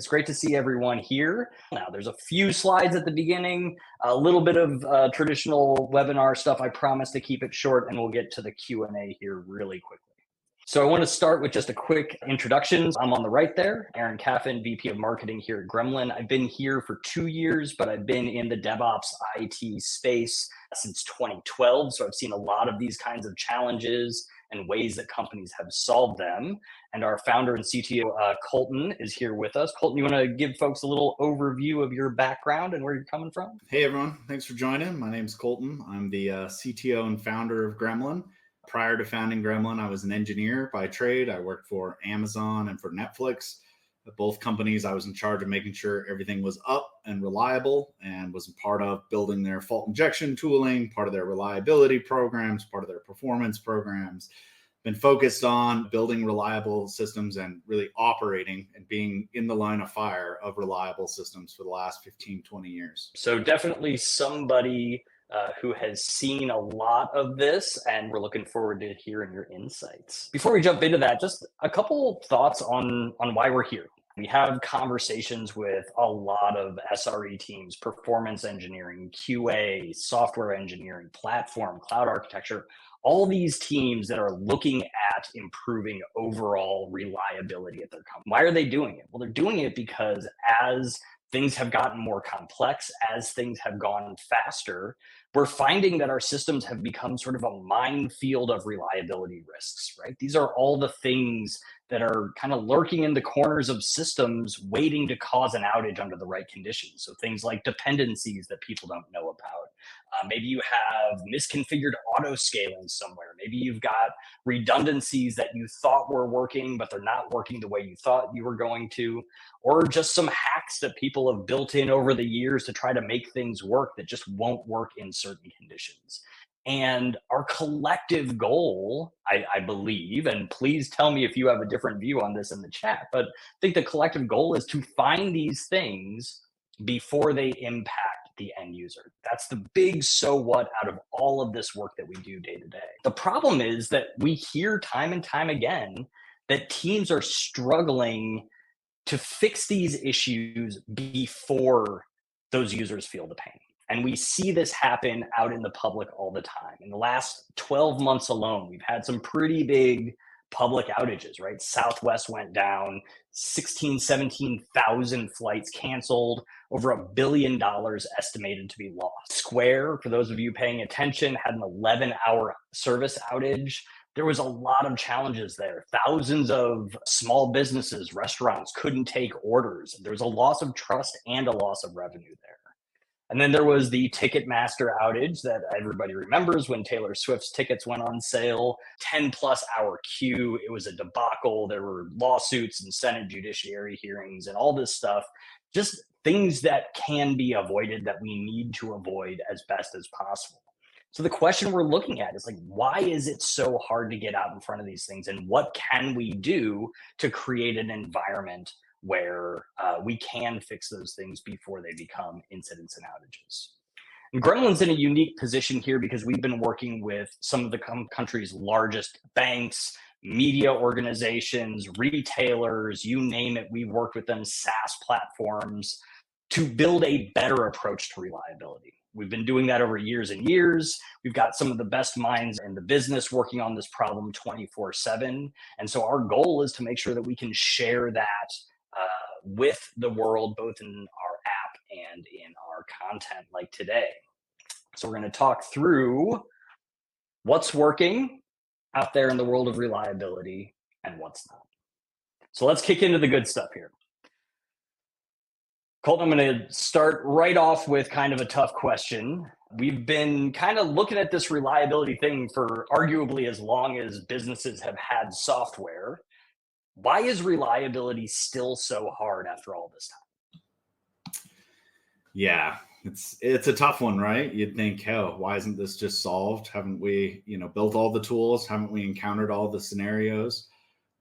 It's great to see everyone here. Now, there's a few slides at the beginning, a little bit of traditional webinar stuff. I promise to keep it short, and we'll get to the Q&A here really quickly. So I want to start with just a quick introduction. I'm on the right there, Aaron Caffin, VP of Marketing here at Gremlin. I've been here for 2 years, but I've been in the DevOps IT space since 2012. So I've seen a lot of these kinds of challenges and ways that companies have solved them. And our founder and CTO, Kolton, is here with us. Kolton, you want to give folks a little overview of your background and where you're coming from? Hey, everyone. Thanks for joining. My name's Kolton. I'm the CTO and founder of Gremlin. Prior to founding Gremlin, I was an engineer by trade. I worked for Amazon and for Netflix. At both companies, I was in charge of making sure everything was up and reliable, and was a part of building their fault injection tooling, part of their reliability programs, part of their performance programs. Been focused on building reliable systems and really operating and being in the line of fire of reliable systems for the last 15, 20 years. So definitely somebody who has seen a lot of this, and we're looking forward to hearing your insights. Before we jump into that, just a couple thoughts on why we're here. We have conversations with a lot of SRE teams, performance engineering, QA, software engineering, platform, cloud architecture, all these teams that are looking at improving overall reliability at their company. Why are they doing it? Well, they're doing it because as things have gotten more complex, as things have gone faster, we're finding that our systems have become sort of a minefield of reliability risks, right? These are all the things that are kind of lurking in the corners of systems waiting to cause an outage under the right conditions. So things like dependencies that people don't know about. Maybe you have misconfigured auto scaling somewhere. Maybe you've got redundancies that you thought were working, but they're not working the way you thought you were going to, or just some hacks that people have built in over the years to try to make things work that just won't work in certain conditions. And our collective goal, I believe, and please tell me if you have a different view on this in the chat, but I think the collective goal is to find these things before they impact the end user. That's the big so what out of all of this work that we do day to day. The problem is that we hear time and time again that teams are struggling to fix these issues before those users feel the pain. And we see this happen out in the public all the time. In the last 12 months alone, we've had some pretty big public outages, right? Southwest went down, 17,000 flights canceled, over $1 billion estimated to be lost. Square, for those of you paying attention, had an 11-hour service outage. There was a lot of challenges there. Thousands of small businesses, restaurants couldn't take orders. There was a loss of trust and a loss of revenue there. And then there was the Ticketmaster outage that everybody remembers when Taylor Swift's tickets went on sale, 10+ hour queue. It was a debacle. There were lawsuits and Senate judiciary hearings and all this stuff, just things that can be avoided that we need to avoid as best as possible. So the question we're looking at is like, why is it so hard to get out in front of these things? And what can we do to create an environment where we can fix those things before they become incidents and outages? And Gremlin's in a unique position here because we've been working with some of the country's largest banks, media organizations, retailers, you name it. We've worked with them, SaaS platforms, to build a better approach to reliability. We've been doing that over years and years. We've got some of the best minds in the business working on this problem 24/7. And so our goal is to make sure that we can share that with the world, both in our app and in our content like today. So we're going to talk through what's working out there in the world of reliability and what's not. So let's kick into the good stuff here. Kolton, I'm going to start right off with kind of a tough question. We've been kind of looking at this reliability thing for arguably as long as businesses have had software. Why is reliability still so hard after all this time? Yeah, it's a tough one, right? You'd think, hell, why isn't this just solved? Haven't we, built all the tools? Haven't we encountered all the scenarios?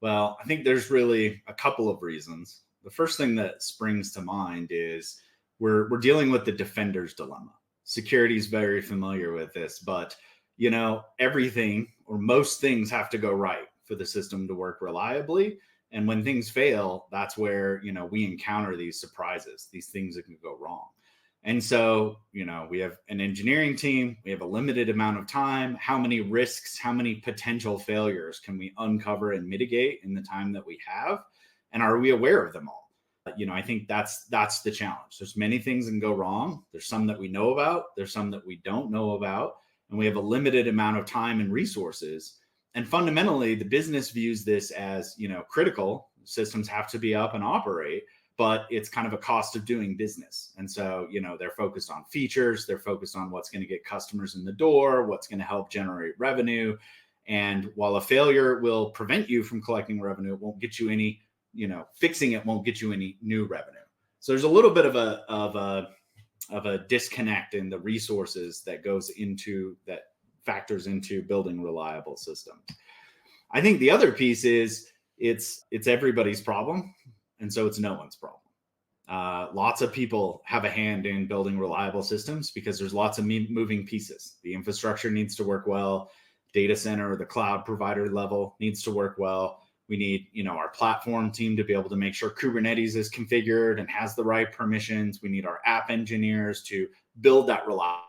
Well, I think there's really a couple of reasons. The first thing that springs to mind is we're dealing with the defender's dilemma. Security is very familiar with this, but everything or most things have to go right for the system to work reliably. And when things fail, that's where, we encounter these surprises, these things that can go wrong. And so, we have an engineering team, we have a limited amount of time. How many risks, how many potential failures can we uncover and mitigate in the time that we have? And are we aware of them all? I think that's the challenge. There's many things that can go wrong. There's some that we know about. There's some that we don't know about. And we have a limited amount of time and resources. And fundamentally, the business views this as, critical. Systems have to be up and operate, but it's kind of a cost of doing business. And so, they're focused on features. They're focused on what's going to get customers in the door, what's going to help generate revenue. And while a failure will prevent you from collecting revenue, it won't get you any, fixing it won't get you any new revenue. So there's a little bit of a disconnect in the resources that factors into building reliable systems. I think the other piece is it's everybody's problem. And so it's no one's problem. Lots of people have a hand in building reliable systems because there's lots of moving pieces. The infrastructure needs to work well. Data center or the cloud provider level needs to work well. We need, our platform team to be able to make sure Kubernetes is configured and has the right permissions. We need our app engineers to build that reliable,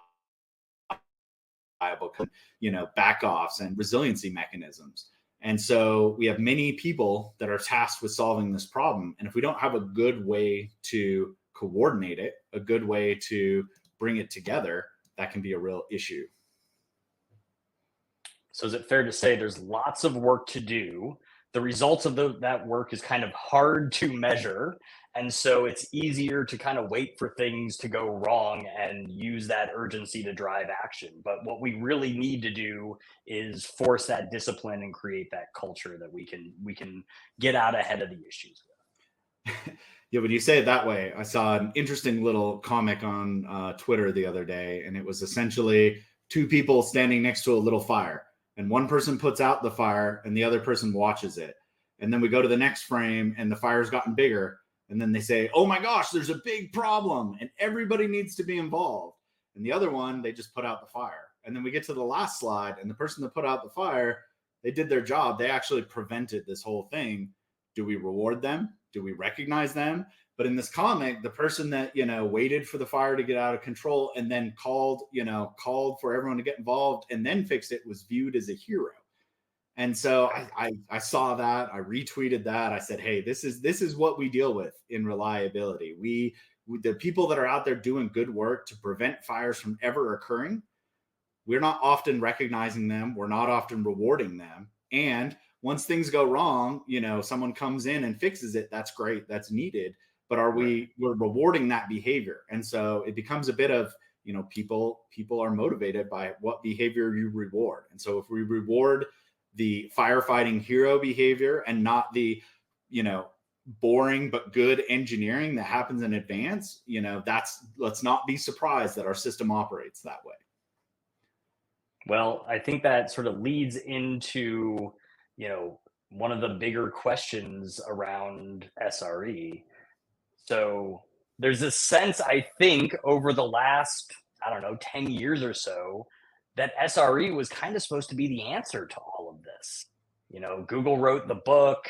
backoffs and resiliency mechanisms. And so we have many people that are tasked with solving this problem. And if we don't have a good way to coordinate it, a good way to bring it together, that can be a real issue. So is it fair to say there's lots of work to do? The results of that work is kind of hard to measure. And so it's easier to kind of wait for things to go wrong and use that urgency to drive action. But what we really need to do is force that discipline and create that culture that we can get out ahead of the issues with. Yeah, when you say it that way, I saw an interesting little comic on Twitter the other day, and it was essentially two people standing next to a little fire. And one person puts out the fire and the other person watches it. And then we go to the next frame and the fire's gotten bigger. And then they say, oh my gosh, there's a big problem and everybody needs to be involved. And the other one, they just put out the fire. And then we get to the last slide and the person that put out the fire, they did their job. They actually prevented this whole thing. Do we reward them? Do we recognize them? But in this comic, the person that, waited for the fire to get out of control and then called for everyone to get involved and then fixed it was viewed as a hero. And so I saw that, I retweeted that. I said, hey, this is what we deal with in reliability. The people that are out there doing good work to prevent fires from ever occurring, we're not often recognizing them. We're not often rewarding them. And once things go wrong, someone comes in and fixes it. That's great. That's needed. But we're rewarding that behavior. And so it becomes a bit of, people are motivated by what behavior you reward. And so if we reward the firefighting hero behavior and not the, boring but good engineering that happens in advance, let's not be surprised that our system operates that way. Well, I think that sort of leads into, one of the bigger questions around SRE. So there's this sense, I think, over the last, 10 years or so, that SRE was kind of supposed to be the answer to all of this. Google wrote the book,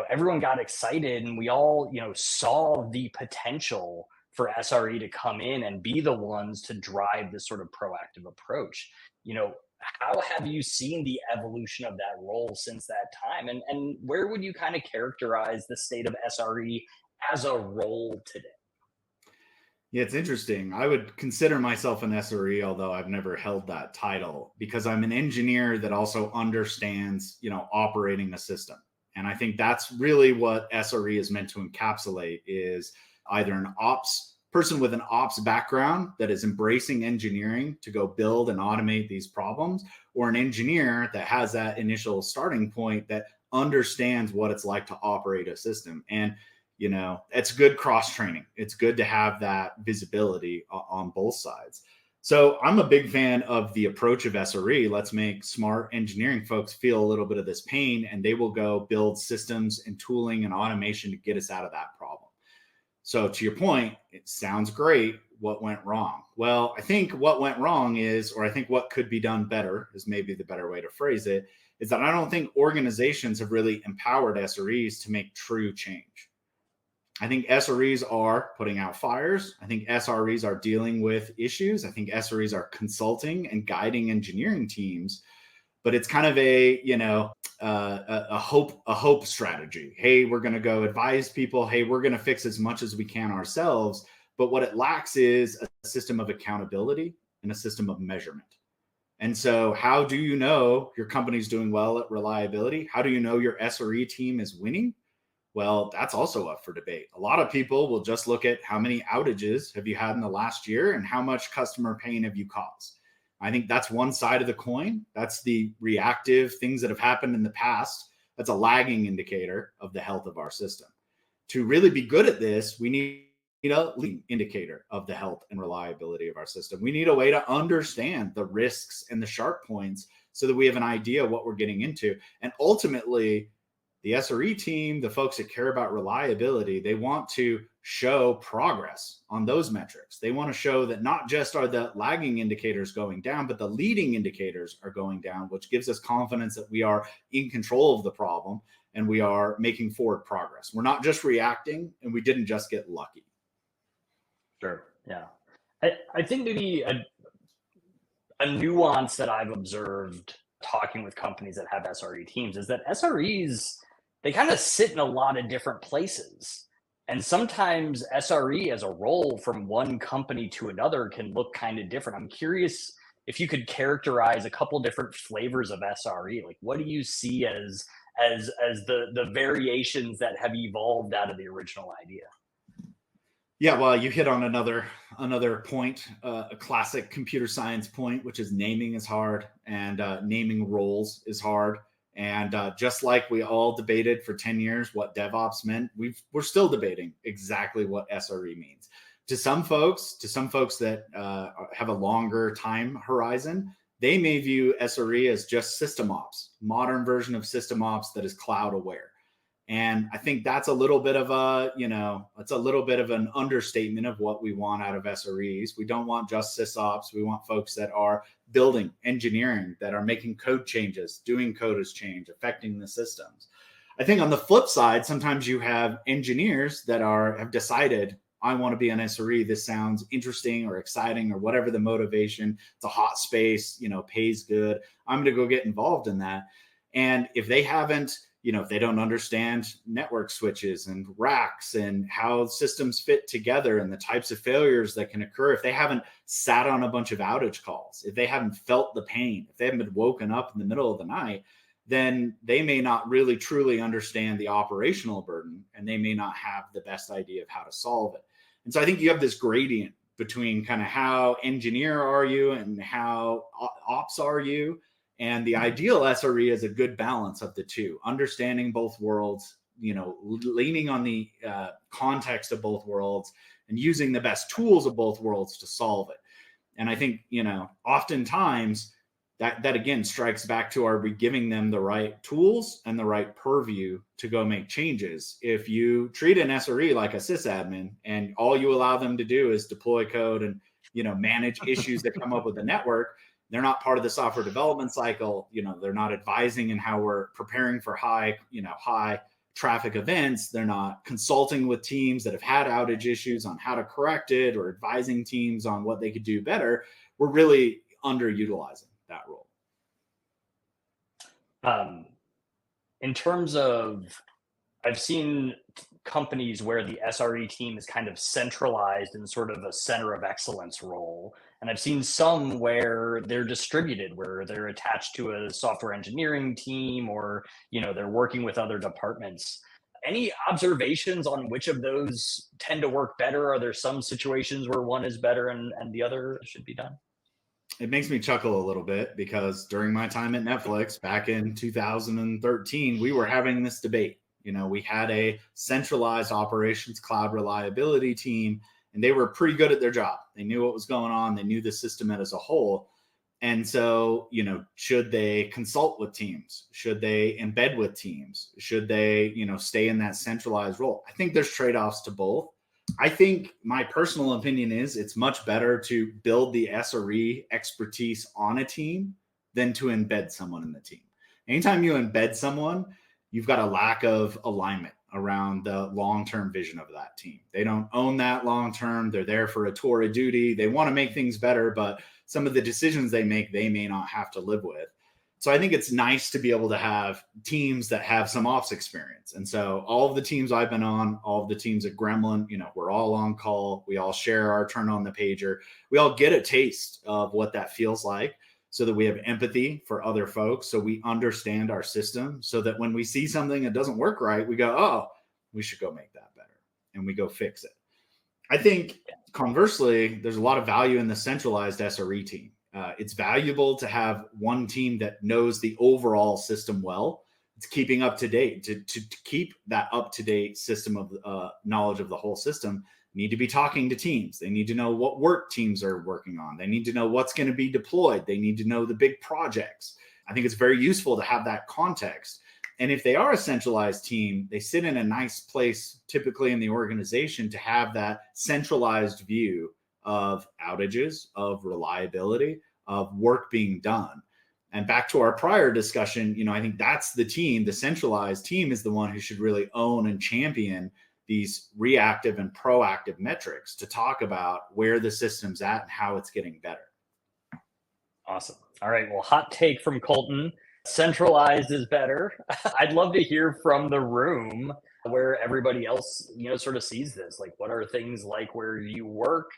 everyone got excited and we all, saw the potential for SRE to come in and be the ones to drive this sort of proactive approach. How have you seen the evolution of that role since that time? And where would you kind of characterize the state of SRE as a role today? Yeah, it's interesting. I would consider myself an SRE, although I've never held that title, because I'm an engineer that also understands, operating a system. And I think that's really what SRE is meant to encapsulate, is either an ops person with an ops background that is embracing engineering to go build and automate these problems, or an engineer that has that initial starting point that understands what it's like to operate a system. And it's good cross training. It's good to have that visibility on both sides. So I'm a big fan of the approach of SRE. Let's make smart engineering folks feel a little bit of this pain, and they will go build systems and tooling and automation to get us out of that problem. So to your point, it sounds great. What went wrong? Well, I think what went wrong is, or I think what could be done better is maybe the better way to phrase it, is that I don't think organizations have really empowered SREs to make true change. I think SREs are putting out fires. I think SREs are dealing with issues. I think SREs are consulting and guiding engineering teams, but it's kind of a hope strategy. Hey, we're going to go advise people. Hey, we're going to fix as much as we can ourselves. But what it lacks is a system of accountability and a system of measurement. And so how do you know your company's doing well at reliability? How do you know your SRE team is winning? Well, that's also up for debate. A lot of people will just look at how many outages have you had in the last year and how much customer pain have you caused. I think that's one side of the coin. That's the reactive things that have happened in the past. That's a lagging indicator of the health of our system. To really be good at this, we need a leading indicator of the health and reliability of our system. We need a way to understand the risks and the sharp points so that we have an idea what we're getting into. And ultimately, the SRE team, the folks that care about reliability, they want to show progress on those metrics. They want to show that not just are the lagging indicators going down, but the leading indicators are going down, which gives us confidence that we are in control of the problem and we are making forward progress. We're not just reacting and we didn't just get lucky. Sure. Yeah. I think maybe a nuance that I've observed talking with companies that have SRE teams is that SREs, they kind of sit in a lot of different places. And sometimes SRE as a role from one company to another can look kind of different. I'm curious if you could characterize a couple different flavors of SRE. Like, what do you see as the variations that have evolved out of the original idea? Yeah, well, you hit on another point, a classic computer science point, which is naming is hard and naming roles is hard. And just like we all debated for 10 years what DevOps meant, we're still debating exactly what SRE means. To some folks that have a longer time horizon, they may view SRE as just system ops, modern version of system ops that is cloud aware. And I think that's a little bit of an understatement of what we want out of SREs. We don't want just sysops. We want folks that are building, engineering, that are making code changes, doing code as change, affecting the systems. I think on the flip side, sometimes you have engineers that have decided, I want to be an SRE. This sounds interesting or exciting or whatever the motivation. It's a hot space, pays good. I'm going to go get involved in that. And if they haven't, if they don't understand network switches and racks and how systems fit together and the types of failures that can occur, if they haven't sat on a bunch of outage calls, if they haven't felt the pain, if they haven't been woken up in the middle of the night, then they may not really truly understand the operational burden and they may not have the best idea of how to solve it. And so I think you have this gradient between kind of how engineer are you and how ops are you. And the ideal SRE is a good balance of the two, understanding both worlds, leaning on the context of both worlds and using the best tools of both worlds to solve it. And I think, oftentimes that again strikes back to, are we giving them the right tools and the right purview to go make changes? If you treat an SRE like a sysadmin and all you allow them to do is deploy code and, manage issues that come up with the network, they're not part of the software development cycle. They're not advising in how we're preparing for high traffic events. They're not consulting with teams that have had outage issues on how to correct it or advising teams on what they could do better. We're really underutilizing that role. In terms of, I've seen companies where the SRE team is kind of centralized in sort of a center of excellence role. And I've seen some where they're distributed, where they're attached to a software engineering team or, they're working with other departments. Any observations on which of those tend to work better? Are there some situations where one is better and the other should be done? It makes me chuckle a little bit because during my time at Netflix back in 2013, we were having this debate. We had a centralized operations cloud reliability team, and they were pretty good at their job. They knew what was going on. They knew the system as a whole. And so, should they consult with teams? Should they embed with teams? Should they, stay in that centralized role? I think there's trade-offs to both. I think my personal opinion is it's much better to build the SRE expertise on a team than to embed someone in the team. Anytime you embed someone, you've got a lack of alignment around the long-term vision of that team. They don't own that long-term. They're there for a tour of duty. They want to make things better, but some of the decisions they make, they may not have to live with. So I think it's nice to be able to have teams that have some ops experience. And so all of the teams I've been on, all of the teams at Gremlin, we're all on call. We all share our turn on the pager. We all get a taste of what that feels like so that we have empathy for other folks. So we understand our system so that when we see something that doesn't work right, we go, oh, we should go make that better. And we go fix it. I think conversely, there's a lot of value in the centralized SRE team. It's valuable to have one team that knows the overall system well. It's keeping up to date. To keep that up to date system of knowledge of the whole system, need to be talking to teams. They need to know what work teams are working on. They need to know what's going to be deployed. They need to know the big projects. I think it's very useful to have that context. And if they are a centralized team, they sit in a nice place, typically in the organization, to have that centralized view of outages, of reliability, of work being done. And back to our prior discussion, I think that's the team. The centralized team is the one who should really own and champion these reactive and proactive metrics to talk about where the system's at and how it's getting better. Awesome. All right. Well, hot take from Kolton. Centralized is better. I'd love to hear from the room where everybody else, sort of sees this. Like, what are things like where you work?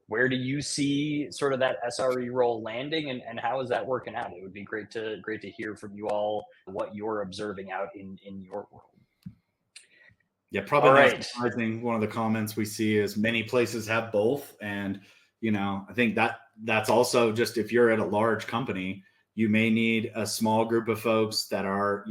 Where do you see sort of that SRE role landing, and how is that working out? It would be great to hear from you all what you're observing out in your world. Yeah, probably not surprising. One of the comments we see is many places have both. And, I think that's also just if you're at a large company, you may need a small group of folks that are,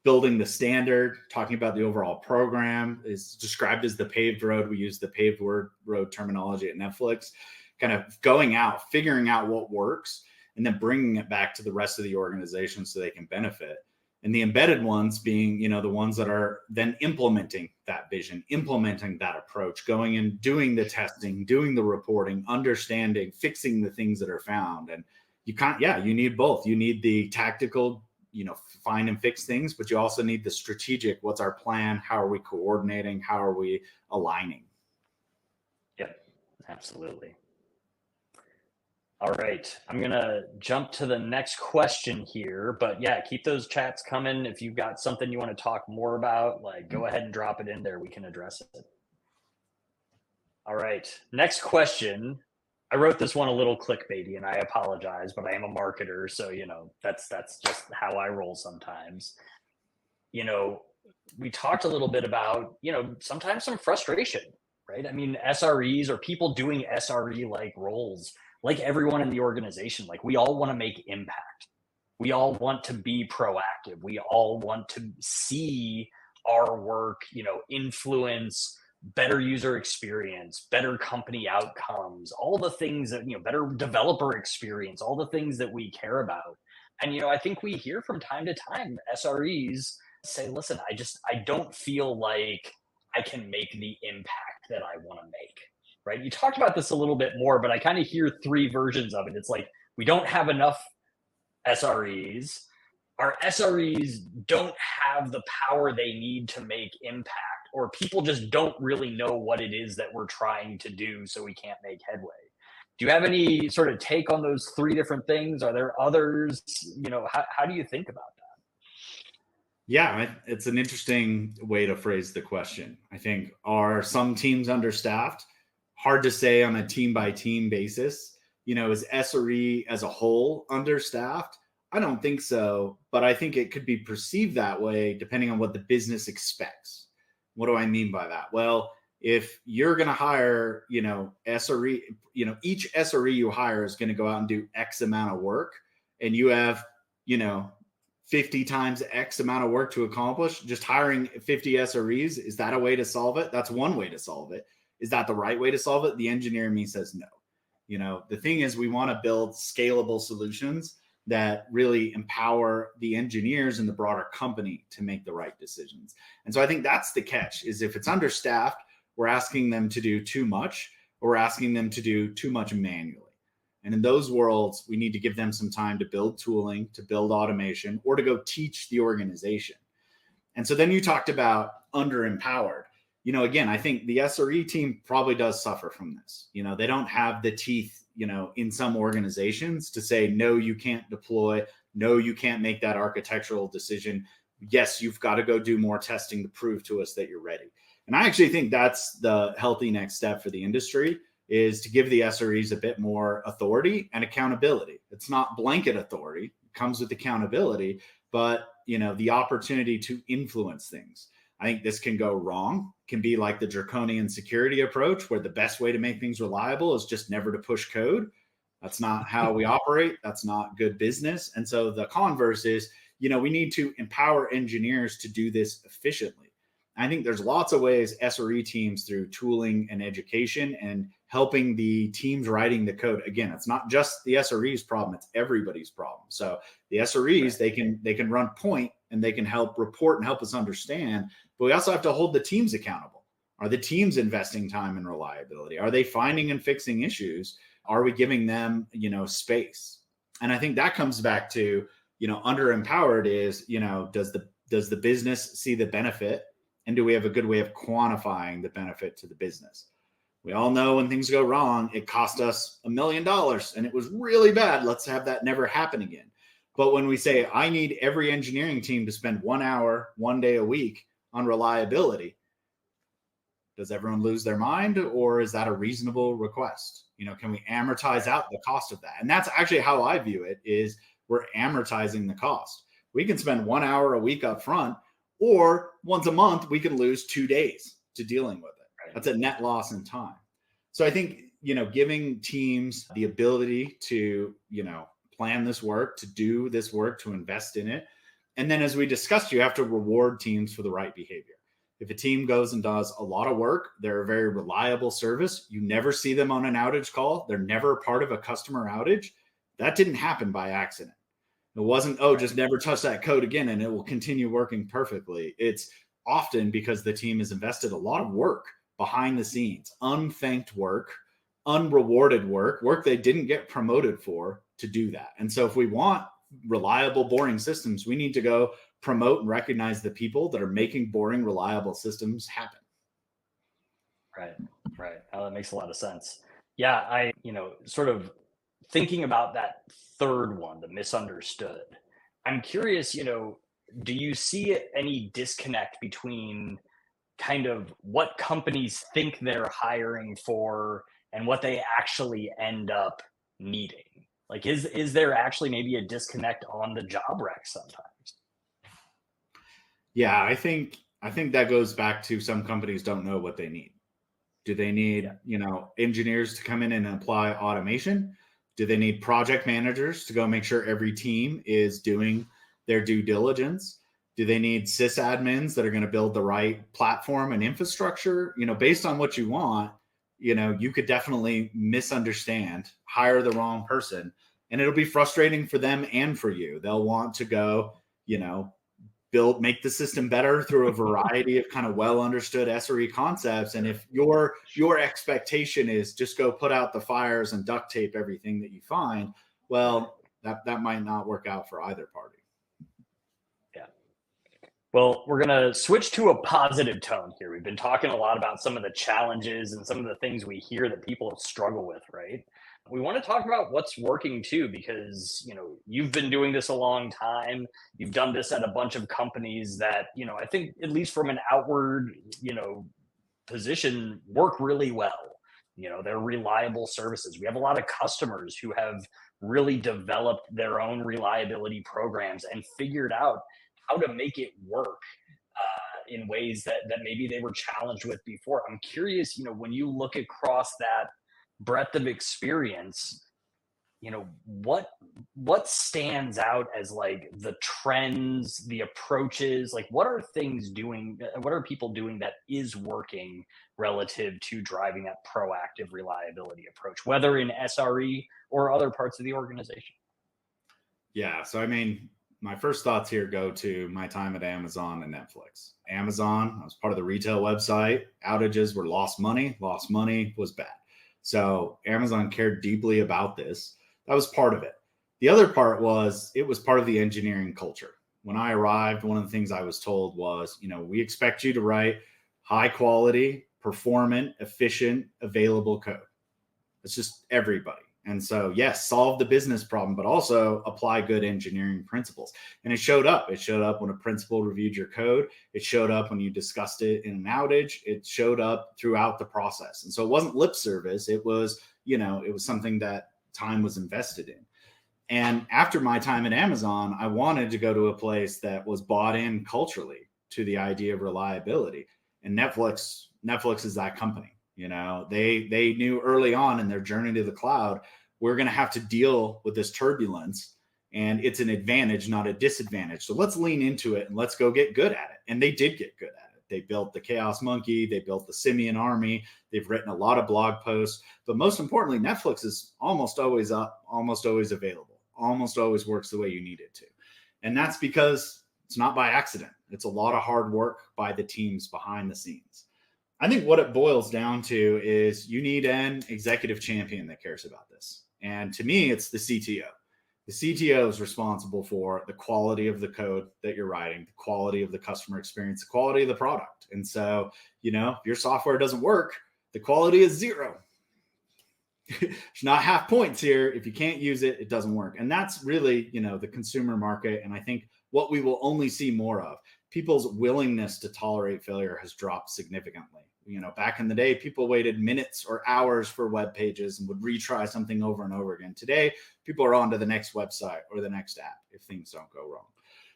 building the standard, talking about the overall program is described as the paved road. We use the paved road terminology at Netflix, kind of going out, figuring out what works, and then bringing it back to the rest of the organization so they can benefit. And the embedded ones being, the ones that are then implementing that vision, implementing that approach, going and doing the testing, doing the reporting, understanding, fixing the things that are found. And you need both. You need the tactical, find and fix things, but you also need the strategic. What's our plan? How are we coordinating? How are we aligning? Yep, absolutely. All right, I'm going to jump to the next question here, but yeah, keep those chats coming. If you've got something you want to talk more about, go ahead and drop it in there. We can address it. All right, next question. I wrote this one a little clickbaity, and I apologize, but I am a marketer, so that's just how I roll sometimes. We talked a little bit about sometimes some frustration, right? I mean, SREs or people doing SRE like roles, like everyone in the organization, we all want to make impact. We all want to be proactive. We all want to see our work, influence better user experience, better company outcomes, all the things that, better developer experience, all the things that we care about. And, I think we hear from time to time SREs say, listen, I don't feel like I can make the impact that I want to make, right? You talked about this a little bit more, but I kind of hear three versions of it. It's like, we don't have enough SREs. Our SREs don't have the power they need to make impact, or people just don't really know what it is that we're trying to do, so we can't make headway. Do you have any sort of take on those three different things? Are there others? How do you think about that? Yeah, it's an interesting way to phrase the question. I think, are some teams understaffed? Hard to say on a team by team basis. Is SRE as a whole understaffed? I don't think so, but I think it could be perceived that way depending on what the business expects. What do I mean by that? Well, if you're going to hire, SRE, each SRE you hire is going to go out and do X amount of work, and you have, 50 times X amount of work to accomplish. Just hiring 50 SREs, is that a way to solve it? That's one way to solve it. Is that the right way to solve it? The engineer in me says no. The thing is, we want to build scalable solutions that really empower the engineers and the broader company to make the right decisions. And so I think that's the catch, is if it's understaffed, we're asking them to do too much, or we're asking them to do too much manually. And in those worlds, we need to give them some time to build tooling, to build automation, or to go teach the organization. And so then you talked about under-empowered. Again, I think the SRE team probably does suffer from this. They don't have the teeth, in some organizations to say, no, you can't deploy. No, you can't make that architectural decision. Yes, you've got to go do more testing to prove to us that you're ready. And I actually think that's the healthy next step for the industry, is to give the SREs a bit more authority and accountability. It's not blanket authority. It comes with accountability, but the opportunity to influence things. I think this can go wrong. It can be like the draconian security approach, where the best way to make things reliable is just never to push code. That's not how we operate. That's not good business. And so the converse is, we need to empower engineers to do this efficiently. I think there's lots of ways SRE teams, through tooling and education and helping the teams writing the code. Again, it's not just the SRE's problem, it's everybody's problem. So the SREs, they can run point and they can help report and help us understand, but we also have to hold the teams accountable. Are the teams investing time in reliability? Are they finding and fixing issues? Are we giving them, space? And I think that comes back to, under empowered is, does the business see the benefit? And do we have a good way of quantifying the benefit to the business? We all know when things go wrong, it cost us $1 million and it was really bad. Let's have that never happen again. But when we say, I need every engineering team to spend 1 hour, 1 day a week on reliability, does everyone lose their mind, or is that a reasonable request? Can we amortize out the cost of that? And that's actually how I view it, is we're amortizing the cost. We can spend 1 hour a week up front, or once a month, we can lose 2 days to dealing with it. Right. That's a net loss in time. So I think, giving teams the ability to, plan this work, to do this work, to invest in it. And then, as we discussed, you have to reward teams for the right behavior. If a team goes and does a lot of work, they're a very reliable service. You never see them on an outage call. They're never part of a customer outage. That didn't happen by accident. It wasn't, just never touch that code again and it will continue working perfectly. It's often because the team has invested a lot of work behind the scenes, unthanked work, unrewarded work they didn't get promoted for to do that. And so if we want reliable, boring systems, we need to go promote and recognize the people that are making boring, reliable systems happen. Right. Oh, that makes a lot of sense. Yeah, I, sort of thinking about that third one, the misunderstood, I'm curious, do you see any disconnect between kind of what companies think they're hiring for and what they actually end up needing? Like, is there actually maybe a disconnect on the job rec sometimes? Yeah, I think that goes back to some companies don't know what they need. Do they need, engineers to come in and apply automation? Do they need project managers to go make sure every team is doing their due diligence? Do they need sysadmins that are going to build the right platform and infrastructure? Based on what you want, you could definitely misunderstand, hire the wrong person, and it'll be frustrating for them and for you. They'll want to go, make the system better through a variety of kind of well understood SRE concepts. And if your expectation is just go put out the fires and duct tape everything that you find, well, that might not work out for either party. Yeah. Well, we're going to switch to a positive tone here. We've been talking a lot about some of the challenges and some of the things we hear that people struggle with, right? We want to talk about what's working too, because, you've been doing this a long time. You've done this at a bunch of companies that, I think at least from an outward, position work really well. They're reliable services. We have a lot of customers who have really developed their own reliability programs and figured out how to make it work in ways that maybe they were challenged with before. I'm curious, when you look across that breadth of experience, what stands out as like the trends, the approaches, like what are people doing that is working relative to driving that proactive reliability approach, whether in SRE or other parts of the organization? Yeah. So, my first thoughts here go to my time at Amazon and Netflix. Amazon, I was part of the retail website. Outages were lost money was bad. So Amazon cared deeply about this. That was part of it. The other part was it was part of the engineering culture. When I arrived, one of the things I was told was, we expect you to write high quality, performant, efficient, available code. It's just everybody. And so, yes, solve the business problem, but also apply good engineering principles. And it showed up. It showed up when a principal reviewed your code. It showed up when you discussed it in an outage. It showed up throughout the process. And so it wasn't lip service. It was, it was something that time was invested in. And after my time at Amazon, I wanted to go to a place that was bought in culturally to the idea of reliability. And Netflix is that company. They knew early on in their journey to the cloud, we're going to have to deal with this turbulence, and it's an advantage, not a disadvantage. So let's lean into it and let's go get good at it. And they did get good at it. They built the Chaos Monkey. They built the Simian Army. They've written a lot of blog posts. But most importantly, Netflix is almost always up, almost always available, almost always works the way you need it to. And that's because it's not by accident. It's a lot of hard work by the teams behind the scenes. I think what it boils down to is you need an executive champion that cares about this. And to me, it's the CTO. The CTO is responsible for the quality of the code that you're writing, the quality of the customer experience, the quality of the product. And so, if your software doesn't work, the quality is zero. There's not half points here. If you can't use it, it doesn't work. And that's really, the consumer market. And I think what we will only see more of, people's willingness to tolerate failure has dropped significantly. Back in the day, people waited minutes or hours for web pages and would retry something over and over again. Today, people are on to the next website or the next app if things don't go wrong.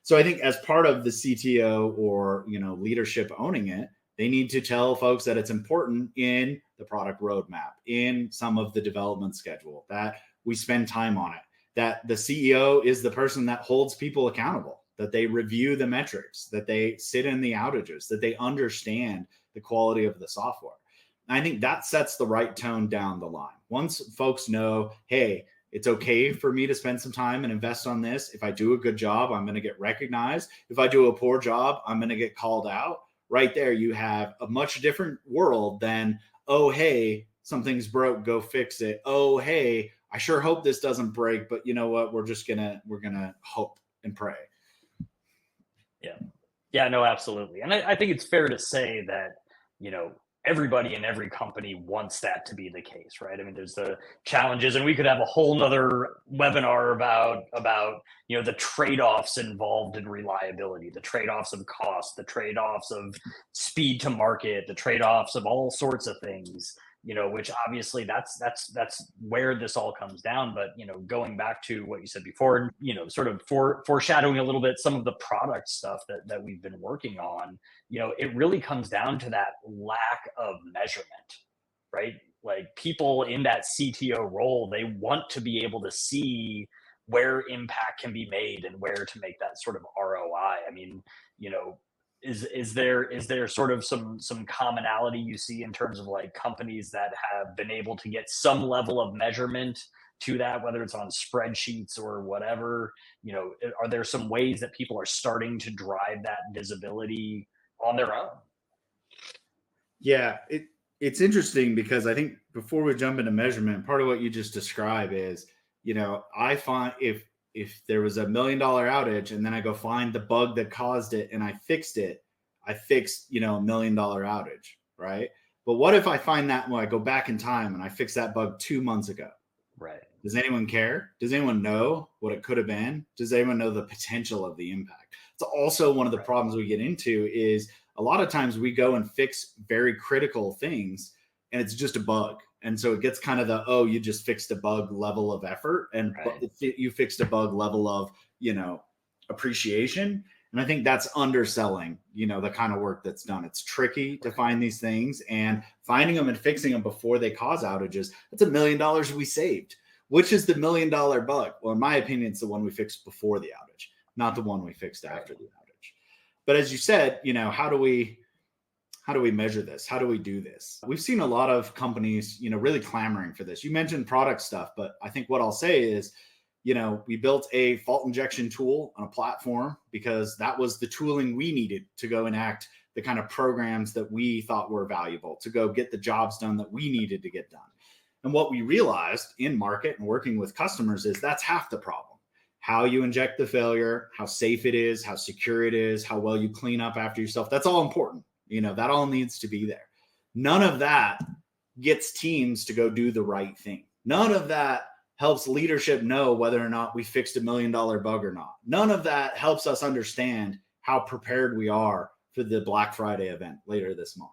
So I think as part of the CTO or, leadership owning it, they need to tell folks that it's important in the product roadmap, in some of the development schedule, that we spend time on it, that the CEO is the person that holds people accountable, that they review the metrics, that they sit in the outages, that they understand the quality of the software. And I think that sets the right tone down the line. Once folks know, hey, it's okay for me to spend some time and invest on this. If I do a good job, I'm going to get recognized. If I do a poor job, I'm going to get called out. Right there, you have a much different world than, oh, hey, something's broke, go fix it. Oh, hey, I sure hope this doesn't break, but you know what? We're going to hope and pray. Yeah, no, absolutely. And I think it's fair to say that, everybody in every company wants that to be the case, right? I mean, there's the challenges, and we could have a whole nother webinar about, the trade-offs involved in reliability, the trade-offs of cost, the trade-offs of speed to market, the trade-offs of all sorts of things, which obviously that's where this all comes down. But, going back to what you said before, sort of foreshadowing a little bit some of the product stuff that we've been working on, it really comes down to that lack of measurement, right? Like people in that CTO role, they want to be able to see where impact can be made and where to make that sort of ROI. I mean, is there sort of some commonality you see in terms of like companies that have been able to get some level of measurement to that, whether it's on spreadsheets or whatever? Are there some ways that people are starting to drive that visibility on their own? Yeah, it's interesting because I think before we jump into measurement, part of what you just described is, I find if there was $1 million outage and then I go find the bug that caused it and I fixed it, I fixed, $1 million outage, right? But what if I find that when I go back in time and I fix that bug 2 months ago? Right. Does anyone care? Does anyone know what it could have been? Does anyone know the potential of the impact? It's also one of the problems we get into is a lot of times we go and fix very critical things and it's just a bug. And so it gets kind of you just fixed a bug level of effort and you fixed a bug level of, appreciation. And I think that's underselling, the kind of work that's done. It's tricky to find these things, and finding them and fixing them before they cause outages. That's $1 million we saved. Which is the $1 million bug? Well, in my opinion, it's the one we fixed before the outage, not the one we fixed after the outage. But as you said, how do we measure this? How do we do this? We've seen a lot of companies, really clamoring for this. You mentioned product stuff, but I think what I'll say is, we built a fault injection tool on a platform because that was the tooling we needed to go enact the kind of programs that we thought were valuable, to go get the jobs done that we needed to get done. And what we realized in market and working with customers is that's half the problem. How you inject the failure, how safe it is, how secure it is, how well you clean up after yourself. That's all important. That all needs to be there. None of that gets teams to go do the right thing. None of that helps leadership know whether or not we fixed $1 million bug or not. None of that helps us understand how prepared we are for the Black Friday event later this month.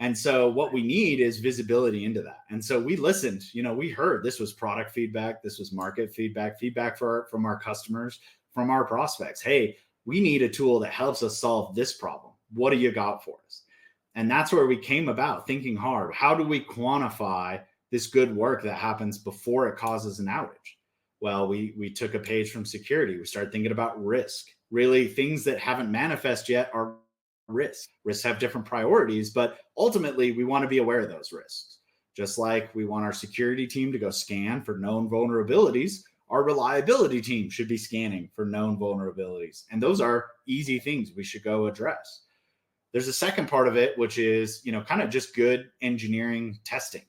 And so what we need is visibility into that. And so we listened, we heard this was product feedback, this was market feedback from our customers, from our prospects. Hey, we need a tool that helps us solve this problem. What do you got for us? And that's where we came about thinking hard. How do we quantify this good work that happens before it causes an outage? Well, we took a page from security. We started thinking about risk. Really, things that haven't manifest yet are risks. Risks have different priorities, but ultimately we want to be aware of those risks. Just like we want our security team to go scan for known vulnerabilities, our reliability team should be scanning for known vulnerabilities. And those are easy things we should go address. There's a second part of it, which is, kind of just good engineering testing,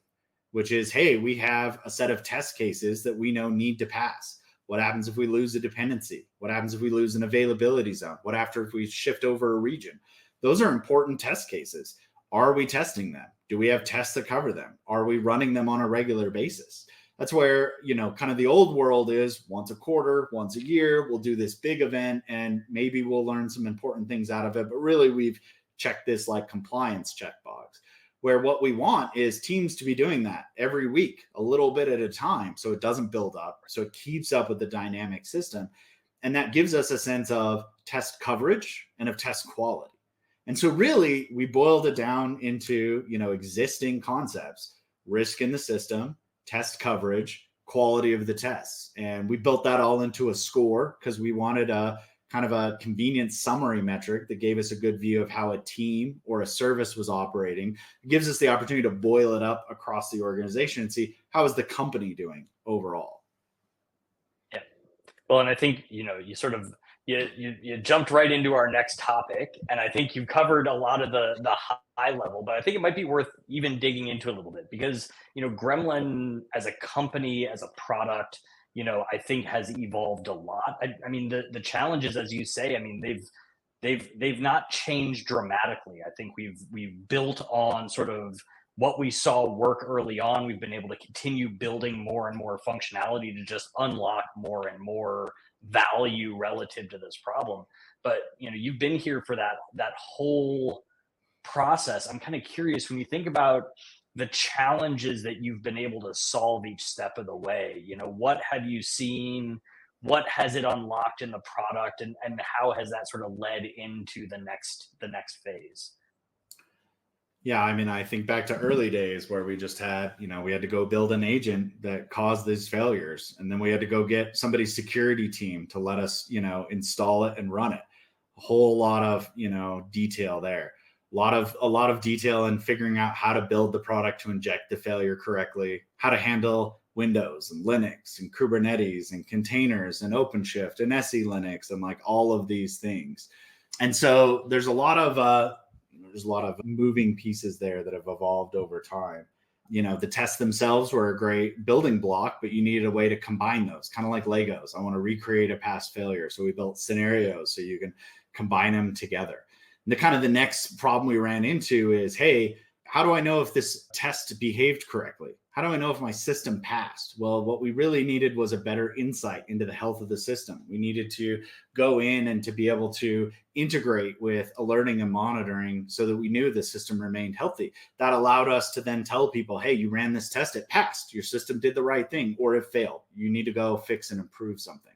which is, hey, we have a set of test cases that we know need to pass. What happens if we lose a dependency? What happens if we lose an availability zone? What after if we shift over a region? Those are important test cases. Are we testing them? Do we have tests that cover them? Are we running them on a regular basis? That's where, kind of the old world is once a quarter, once a year, we'll do this big event and maybe we'll learn some important things out of it. But really we've checked this like compliance checkbox, where what we want is teams to be doing that every week, a little bit at a time. So it doesn't build up. So it keeps up with the dynamic system. And that gives us a sense of test coverage and of test quality. And so really we boiled it down into, existing concepts: risk in the system, test coverage, quality of the tests. And we built that all into a score because we wanted a kind of a convenient summary metric that gave us a good view of how a team or a service was operating. It gives us the opportunity to boil it up across the organization and see how is the company doing overall. Yeah. Well, and I think, you sort of, you jumped right into our next topic, and I think you covered a lot of the high level, but I think it might be worth even digging into a little bit because, Gremlin as a company, as a product, I think has evolved a lot. I mean, the challenges, as you say, I mean, they've not changed dramatically. I think we've built on sort of what we saw work early on. We've been able to continue building more and more functionality to just unlock more and more value relative to this problem. But you've been here for that whole process. I'm kind of curious, when you think about the challenges that you've been able to solve each step of the way, what have you seen? What has it unlocked in the product, and how has that sort of led into the next phase? Yeah, I mean, I think back to early days where we just had, we had to go build an agent that caused these failures. And then we had to go get somebody's security team to let us, install it and run it. A whole lot of, detail there. A lot of detail in figuring out how to build the product to inject the failure correctly, how to handle Windows and Linux and Kubernetes and containers and OpenShift and SE Linux and like all of these things. And so there's a lot of moving pieces there that have evolved over time. The tests themselves were a great building block, but you needed a way to combine those, kind of like Legos. I want to recreate a past failure. So we built scenarios so you can combine them together. And the next problem we ran into is, hey, how do I know if this test behaved correctly? How do I know if my system passed? Well, what we really needed was a better insight into the health of the system. We needed to go in and to be able to integrate with alerting and monitoring so that we knew the system remained healthy. That allowed us to then tell people, hey, you ran this test, it passed, your system did the right thing, or it failed. You need to go fix and improve something.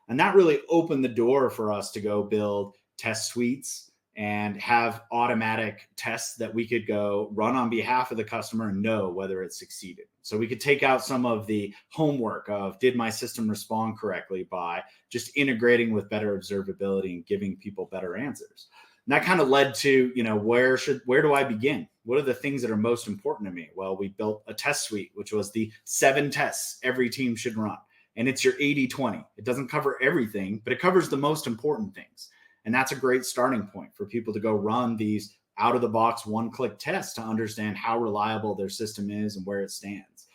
And that really opened the door for us to go build test suites and have automatic tests that we could go run on behalf of the customer and know whether it succeeded. So we could take out some of the homework of, did my system respond correctly, by just integrating with better observability and giving people better answers. And that kind of led to, where do I begin? What are the things that are most important to me? Well, we built a test suite, which was the 7 tests every team should run. And it's your 80-20. It doesn't cover everything, but it covers the most important things. And that's a great starting point for people to go run these out of the box one-click tests to understand how reliable their system is and where it stands.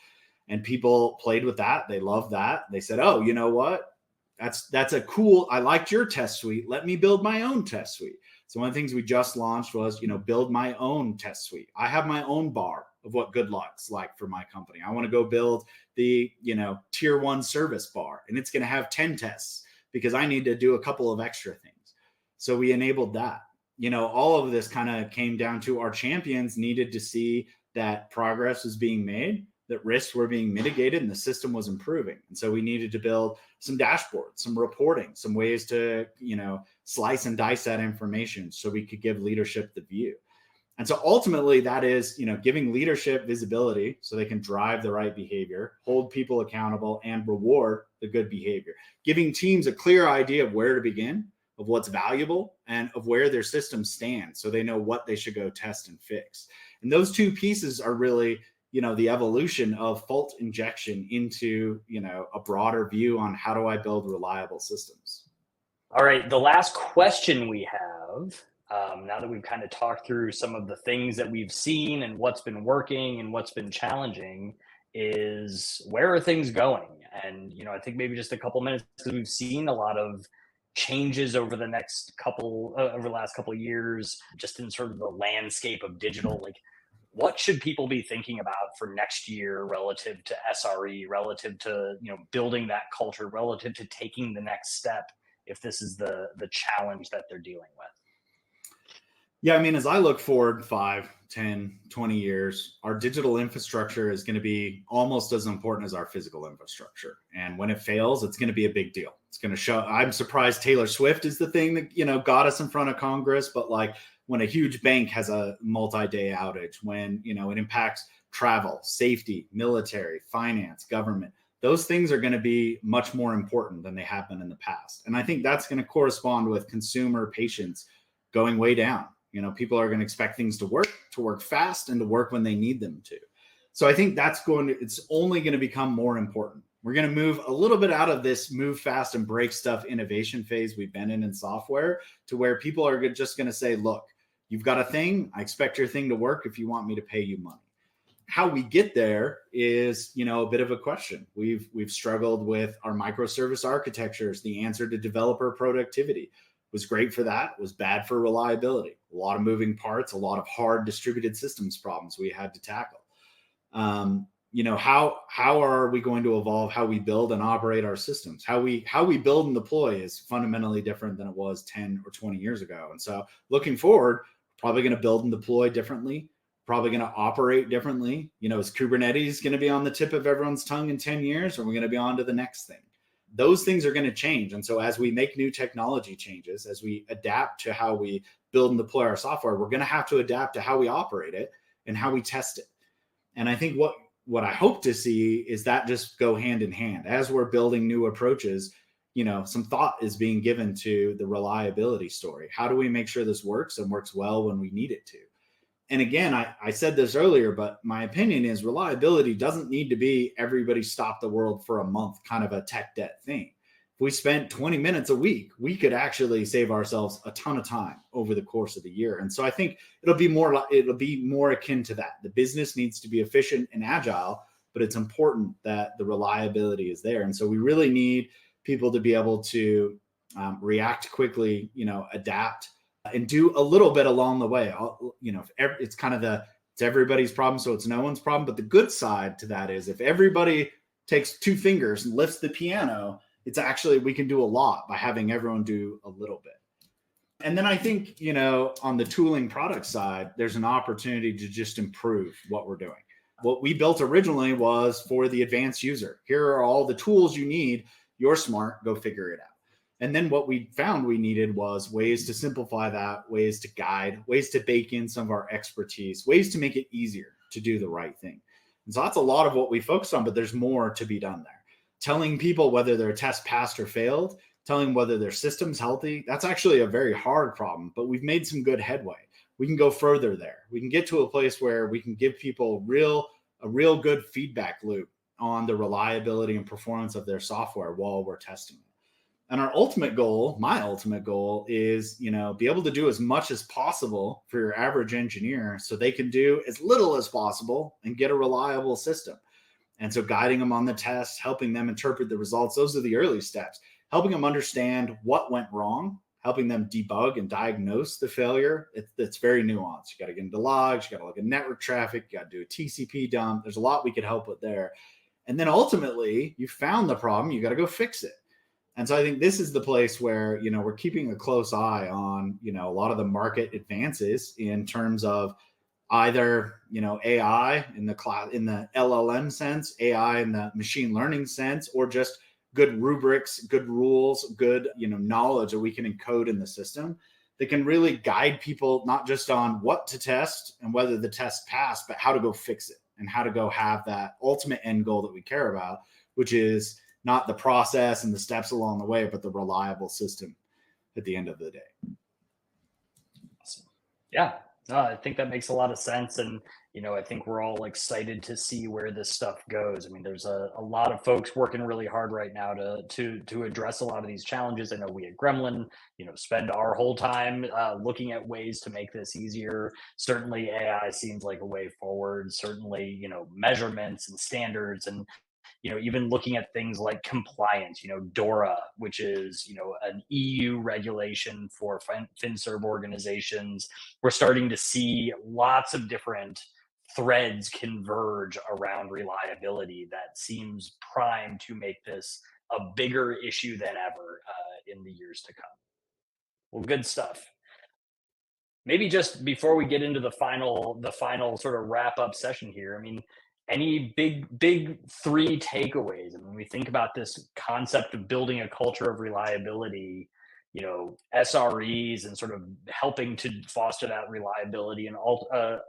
And people played with that. They loved that. They said, oh, you know what? That's a cool, I liked your test suite. Let me build my own test suite. So one of the things we just launched was, build my own test suite. I have my own bar of what good looks like for my company. I want to go build the, tier 1 service bar, and it's going to have 10 tests because I need to do a couple of extra things. So we enabled that. All of this kind of came down to our champions needed to see that progress was being made, that risks were being mitigated, and the system was improving. And so we needed to build some dashboards, some reporting, some ways to, slice and dice that information so we could give leadership the view. And so ultimately that is, giving leadership visibility so they can drive the right behavior, hold people accountable, and reward the good behavior. Giving teams a clear idea of where to begin, of what's valuable, and of where their systems stand so they know what they should go test and fix. And those two pieces are really, the evolution of fault injection into, a broader view on how do I build reliable systems. All right, the last question we have, now that we've kind of talked through some of the things that we've seen and what's been working and what's been challenging, is where are things going? And, I think maybe just a couple minutes, because we've seen a lot of changes over the last couple of years, just in sort of the landscape of digital. Like, what should people be thinking about for next year relative to SRE, relative to, building that culture, relative to taking the next step, if this is the challenge that they're dealing with? Yeah, as I look forward 5, 10, 20 years, our digital infrastructure is going to be almost as important as our physical infrastructure. And when it fails, it's going to be a big deal. It's going to show. I'm surprised Taylor Swift is the thing that, got us in front of Congress. But like when a huge bank has a multi-day outage, when, it impacts travel, safety, military, finance, government, those things are going to be much more important than they have been in the past. And I think that's going to correspond with consumer patience going way down. People are going to expect things to work fast, and to work when they need them to. So I think it's only going to become more important. We're going to move a little bit out of this move fast and break stuff innovation phase we've been in software, to where people are just going to say, look, you've got a thing. I expect your thing to work if you want me to pay you money. How we get there is, a bit of a question. We've struggled with our microservice architectures. The answer to developer productivity was great for that, was bad for reliability. A lot of moving parts, a lot of hard distributed systems problems we had to tackle. How are we going to evolve how we build and operate our systems? How we build and deploy is fundamentally different than it was 10 or 20 years ago. And so looking forward, probably going to build and deploy differently, probably going to operate differently. Is Kubernetes going to be on the tip of everyone's tongue in 10 years, or are we going to be on to the next thing? Those things are going to change. And so as we make new technology changes, as we adapt to how we build and deploy our software, we're going to have to adapt to how we operate it and how we test it. And I think what I hope to see is that just go hand in hand. As we're building new approaches, some thought is being given to the reliability story. How do we make sure this works and works well when we need it to? And again, I said this earlier, but my opinion is reliability doesn't need to be everybody stop the world for a month kind of a tech debt thing. If we spent 20 minutes a week, we could actually save ourselves a ton of time over the course of the year. And so I think it'll be more akin to that. The business needs to be efficient and agile, but it's important that the reliability is there. And so we really need people to be able to react quickly, adapt, and do a little bit along the way. It's kind of it's everybody's problem, so it's no one's problem. But the good side to that is if everybody takes 2 fingers and lifts the piano, it's actually, we can do a lot by having everyone do a little bit. And then I think, on the tooling product side, there's an opportunity to just improve what we're doing. What we built originally was for the advanced user. Here are all the tools you need. You're smart, go figure it out. And then what we found we needed was ways to simplify that, ways to guide, ways to bake in some of our expertise, ways to make it easier to do the right thing. And so that's a lot of what we focused on, but there's more to be done there. Telling people whether their test passed or failed, telling whether their system's healthy, that's actually a very hard problem, but we've made some good headway. We can go further there. We can get to a place where we can give people a real good feedback loop on the reliability and performance of their software while we're testing it. And our ultimate goal, my ultimate goal is, be able to do as much as possible for your average engineer so they can do as little as possible and get a reliable system. And so guiding them on the test, helping them interpret the results, those are the early steps. Helping them understand what went wrong, helping them debug and diagnose the failure. It's very nuanced. You got to get into logs, you got to look at network traffic, you got to do a TCP dump. There's a lot we could help with there. And then ultimately, you found the problem, you got to go fix it. And so I think this is the place where, we're keeping a close eye on, a lot of the market advances in terms of either, AI in the cloud, in the LLM sense, AI in the machine learning sense, or just good rubrics, good rules, good, knowledge that we can encode in the system that can really guide people, not just on what to test and whether the test passed, but how to go fix it and how to go have that ultimate end goal that we care about, which is not the process and the steps along the way, but the reliable system at the end of the day. Awesome. Yeah, no, I think that makes a lot of sense. And, I think we're all excited to see where this stuff goes. I mean, there's a lot of folks working really hard right now to address a lot of these challenges. I know we at Gremlin, spend our whole time looking at ways to make this easier. Certainly AI seems like a way forward. Certainly, measurements and standards and even looking at things like compliance, DORA, which is, an EU regulation for FinServ organizations. We're starting to see lots of different threads converge around reliability that seems primed to make this a bigger issue than ever in the years to come. Well, good stuff. Maybe just before we get into the final sort of wrap up session here, I mean, any big three takeaways? I mean, we think about this concept of building a culture of reliability, SREs and sort of helping to foster that reliability and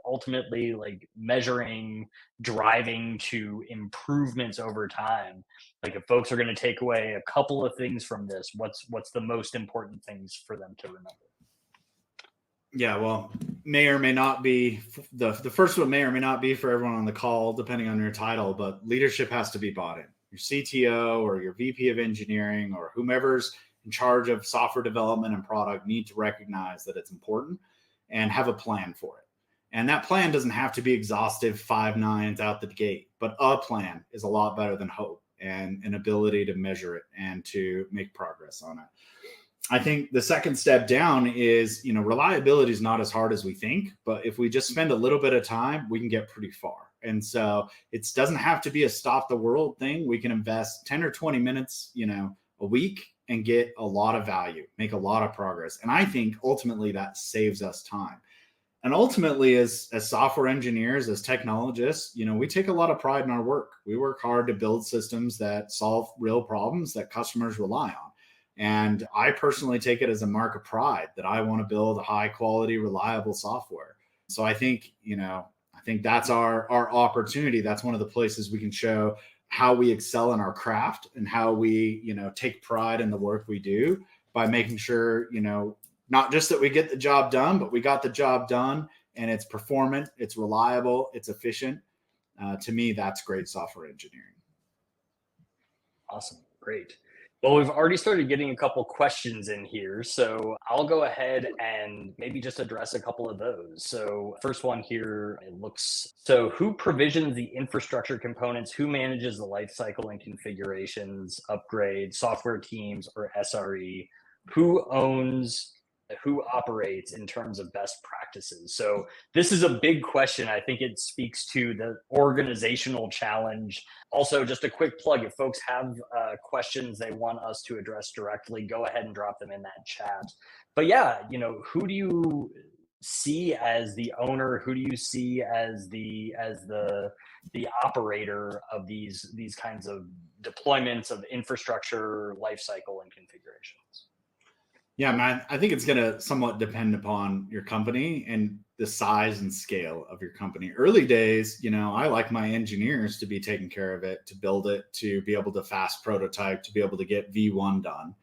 ultimately like measuring, driving to improvements over time. Like if folks are going to take away a couple of things from this, what's the most important things for them to remember? Yeah, well, may or may not be the first one may or may not be for everyone on the call, depending on your title, but leadership has to be bought in. Your CTO or your VP of engineering or whomever's in charge of software development and product need to recognize that it's important and have a plan for it. And that plan doesn't have to be exhaustive 5 nines out the gate, but a plan is a lot better than hope and an ability to measure it and to make progress on it. I think the second step down is, reliability is not as hard as we think, but if we just spend a little bit of time, we can get pretty far. And so it doesn't have to be a stop the world thing. We can invest 10 or 20 minutes, a week and get a lot of value, make a lot of progress. And I think ultimately that saves us time. And ultimately as software engineers, as technologists, we take a lot of pride in our work. We work hard to build systems that solve real problems that customers rely on. And I personally take it as a mark of pride that I want to build a high quality, reliable software. So I think, that's our opportunity. That's one of the places we can show how we excel in our craft and how we, take pride in the work we do by making sure, not just that we get the job done, but we got the job done and it's performant, it's reliable, it's efficient. To me, that's great software engineering. Awesome. Great. Well, we've already started getting a couple questions in here, so I'll go ahead and maybe just address a couple of those. So first one here, so who provisions the infrastructure components? Who manages the lifecycle and configurations, upgrades, software teams, or SRE? Who operates in terms of best practices? So this is a big question. I think it speaks to the organizational challenge. Also, just a quick plug, if folks have questions they want us to address directly, go ahead and drop them in that chat. But yeah, who do you see as the owner? Who do you see as the operator of these kinds of deployments of infrastructure, lifecycle, and configurations? Yeah, man, I think it's going to somewhat depend upon your company and the size and scale of your company. Early days, I like my engineers to be taking care of it, to build it, to be able to fast prototype, to be able to get V1 done.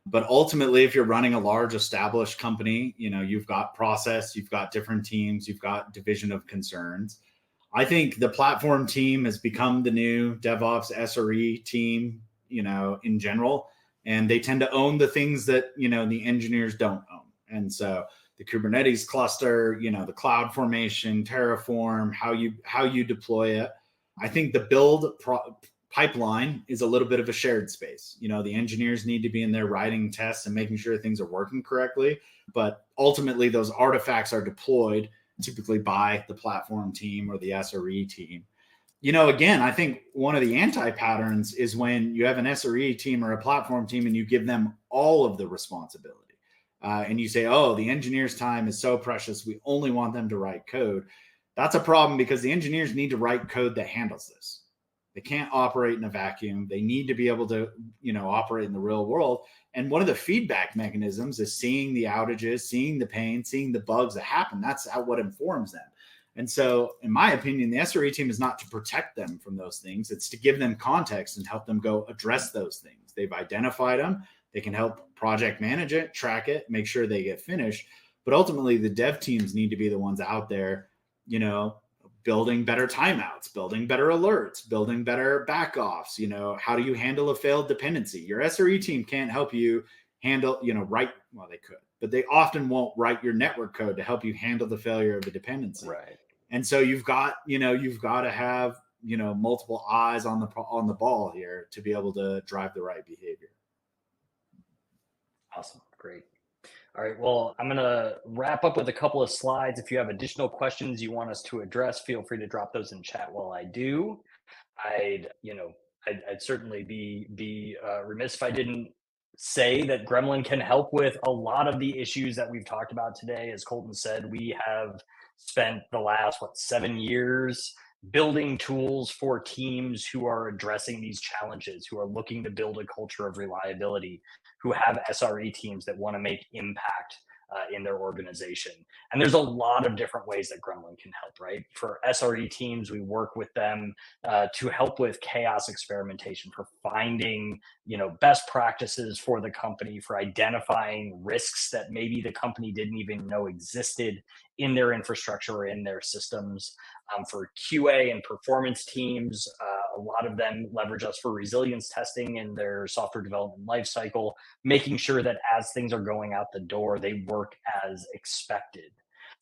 But ultimately, if you're running a large established company, you've got process, you've got different teams, you've got division of concerns. I think the platform team has become the new DevOps SRE team, in general, and they tend to own the things that, the engineers don't own. And so the Kubernetes cluster, the cloud formation, Terraform, how you deploy it. I think the build pipeline is a little bit of a shared space. The engineers need to be in there writing tests and making sure things are working correctly. But ultimately, those artifacts are deployed typically by the platform team or the SRE team. Again, I think one of the anti-patterns is when you have an SRE team or a platform team and you give them all of the responsibility. And you say, oh, the engineer's time is so precious, we only want them to write code. That's a problem because the engineers need to write code that handles this. They can't operate in a vacuum. They need to be able to, operate in the real world. And one of the feedback mechanisms is seeing the outages, seeing the pain, seeing the bugs that happen. That's what informs them. And so, in my opinion, the SRE team is not to protect them from those things. It's to give them context and help them go address those things. They've identified them. They can help project manage it, track it, make sure they get finished. But ultimately, the dev teams need to be the ones out there, building better timeouts, building better alerts, building better backoffs. How do you handle a failed dependency? Your SRE team can't help you handle, well, they could, but they often won't write your network code to help you handle the failure of a dependency. Right. And so you've got to have, multiple eyes on the ball here to be able to drive the right behavior. Awesome. Great. All right. Well, I'm going to wrap up with a couple of slides. If you have additional questions you want us to address, feel free to drop those in chat while I do. I'd certainly be remiss if I didn't say that Gremlin can help with a lot of the issues that we've talked about today. As Kolton said, we have spent the last 7 years building tools for teams who are addressing these challenges, who are looking to build a culture of reliability, who have SRE teams that want to make impact in their organization. And there's a lot of different ways that Gremlin can help, right? For SRE teams, we work with them to help with chaos experimentation, for finding, best practices for the company, for identifying risks that maybe the company didn't even know existed in their infrastructure or in their systems. For QA and performance teams, a lot of them leverage us for resilience testing in their software development lifecycle, making sure that as things are going out the door, they work as expected.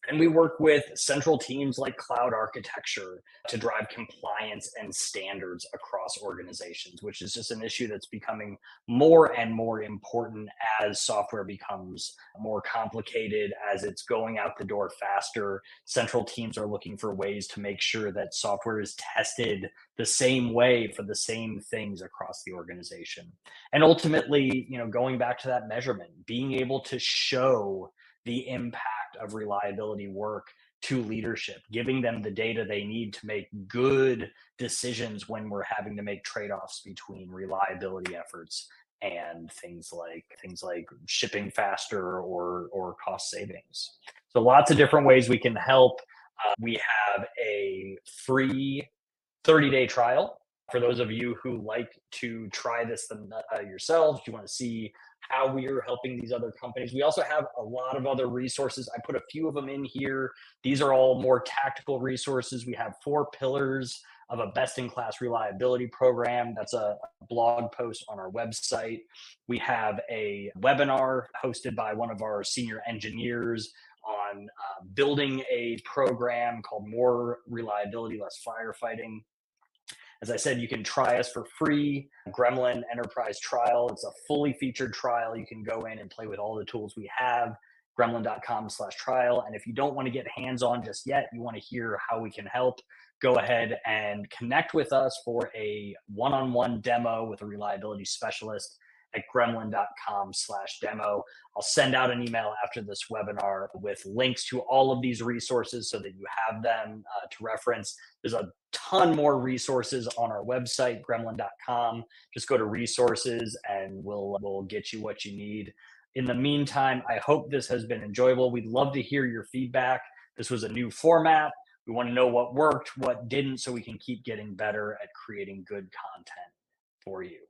And we work with central teams like cloud architecture to drive compliance and standards across organizations, which is just an issue that's becoming more and more important as software becomes more complicated, as it's going out the door faster. Central teams are looking for ways to make sure that software is tested the same way for the same things across the organization. And ultimately, going back to that measurement, being able to show the impact of reliability work to leadership, giving them the data they need to make good decisions when we're having to make trade-offs between reliability efforts and things like shipping faster or cost savings. So lots of different ways we can help. We have a free 30-day trial for those of you who like to try this yourselves. You want to see how we are helping these other companies. We also have a lot of other resources. I put a few of them in here. These are all more tactical resources. We have 4 pillars of a best-in-class reliability program. That's a blog post on our website. We have a webinar hosted by one of our senior engineers on building a program called More Reliability, Less Firefighting. As I said, you can try us for free. Gremlin Enterprise Trial. It's a fully featured trial. You can go in and play with all the tools we have. Gremlin.com/trial. And if you don't want to get hands-on just yet, you want to hear how we can help, go ahead and connect with us for a one-on-one demo with a reliability specialist at gremlin.com/demo. I'll send out an email after this webinar with links to all of these resources so that you have them to reference. There's a ton more resources on our website, gremlin.com. Just go to resources and we'll get you what you need. In the meantime, I hope this has been enjoyable. We'd love to hear your feedback. This was a new format. We want to know what worked, what didn't, so we can keep getting better at creating good content for you.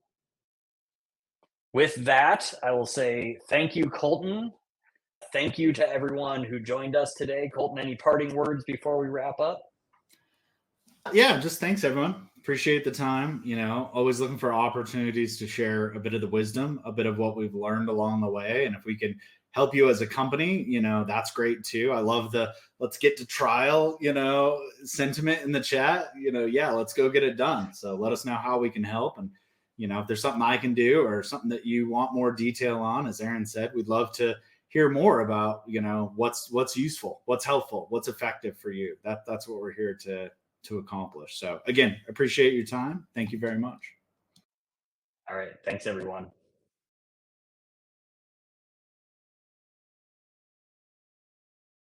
With that, I will say thank you, Kolton. Thank you to everyone who joined us today. Kolton, any parting words before we wrap up? Yeah, just thanks everyone. Appreciate the time. Always looking for opportunities to share a bit of the wisdom, a bit of what we've learned along the way. And if we can help you as a company, that's great too. I love the let's get to trial, sentiment in the chat. Yeah, let's go get it done. So let us know how we can help. And, if there's something I can do or something that you want more detail on, as Aaron said, we'd love to hear more about, what's useful, what's helpful, what's effective for you. That's what we're here to accomplish. So again, appreciate your time. Thank you very much. All right. Thanks, everyone.